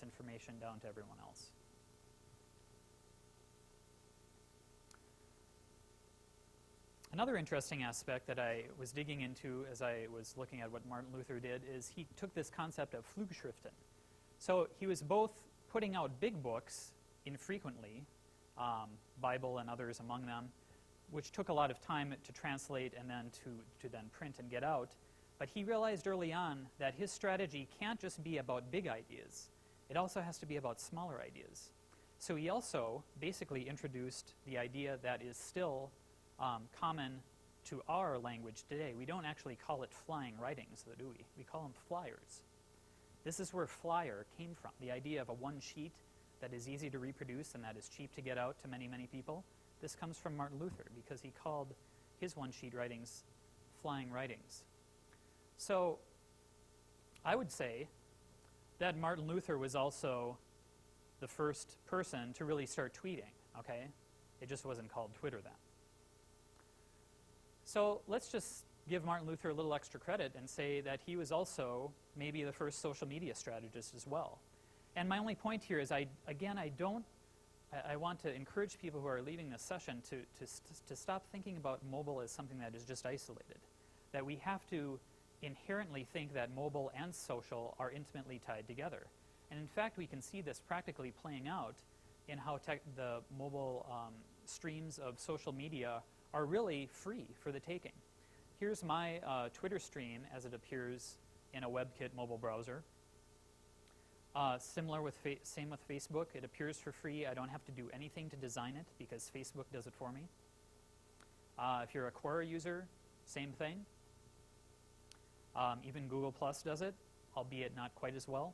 its information down to everyone else. Another interesting aspect that I was digging into as I was looking at what Martin Luther did is he took this concept of Flugschriften. So he was both putting out big books infrequently, Bible and others among them, which took a lot of time to translate and then to then print and get out. But he realized early on that his strategy can't just be about big ideas. It also has to be about smaller ideas. So he also basically introduced the idea that is still common to our language today. We don't actually call it flying writings, though, do we? We call them flyers. This is where flyer came from, the idea of a one sheet that is easy to reproduce and that is cheap to get out to many, many people. This comes from Martin Luther because he called his one sheet writings flying writings. So I would say that Martin Luther was also the first person to really start tweeting, okay? It just wasn't called Twitter then. So let's just give Martin Luther a little extra credit and say that he was also maybe the first social media strategist as well. And my only point here is, I want to encourage people who are leaving this session to stop thinking about mobile as something that is just isolated. That we have to inherently think that mobile and social are intimately tied together. And in fact, we can see this practically playing out in how the mobile streams of social media are really free for the taking. Here's my Twitter stream as it appears in a WebKit mobile browser. Same with Facebook. It appears for free. I don't have to do anything to design it because Facebook does it for me. If you're a Quora user, same thing. Even Google Plus does it, albeit not quite as well.